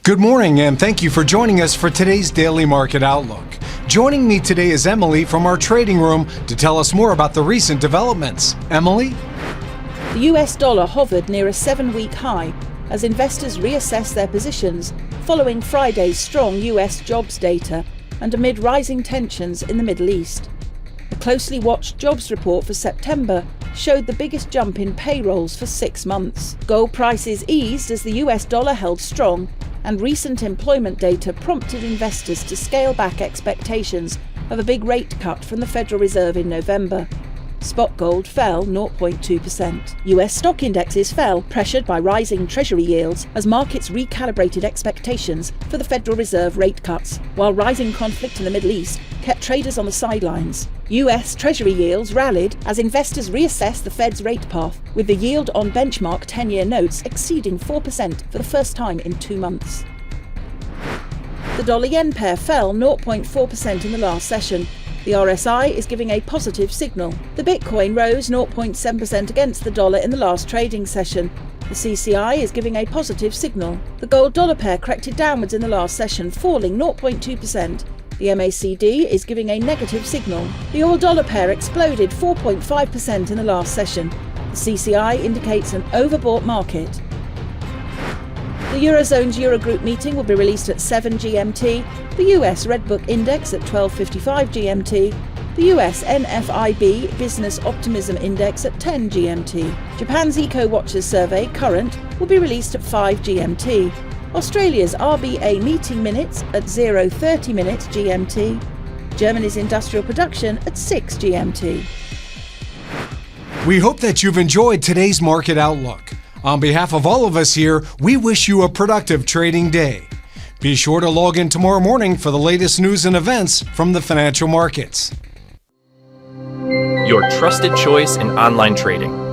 Good morning, and thank you for joining us for today's Daily Market Outlook. Joining me today is Emily from our trading room to tell us more about the recent developments. Emily? The US dollar hovered near a 7-week high as investors reassess their positions following Friday's strong US jobs data and amid rising tensions in the Middle East. A closely watched jobs report for September showed the biggest jump in payrolls for 6 months. Gold prices eased as the US dollar held strong, and recent employment data prompted investors to scale back expectations of a big rate cut from the Federal Reserve in November. Spot gold fell 0.2%. US stock indexes fell, pressured by rising Treasury yields as markets recalibrated expectations for the Federal Reserve rate cuts, while rising conflict in the Middle East kept traders on the sidelines. US Treasury yields rallied as investors reassessed the Fed's rate path, with the yield on benchmark 10-year notes exceeding 4% for the first time in 2 months. The dollar-yen pair fell 0.4% in the last session. The RSI is giving a positive signal. The Bitcoin rose 0.7% against the dollar in the last trading session. The CCI is giving a positive signal. The gold-dollar pair corrected downwards in the last session, falling 0.2%. The MACD is giving a negative signal. The oil-dollar pair exploded 4.5% in the last session. The CCI indicates an overbought market. The Eurozone's Eurogroup meeting will be released at 7 GMT, the US Redbook Index at 12:55 GMT, the US NFIB Business Optimism Index at 10 GMT. Japan's Eco Watchers survey, current, will be released at 5 GMT. Australia's RBA meeting minutes at 0:30 minutes GMT. Germany's industrial production at 6 GMT. We hope that you've enjoyed today's Market Outlook. On behalf of all of us here, we wish you a productive trading day. Be sure to log in tomorrow morning for the latest news and events from the financial markets. Your trusted choice in online trading.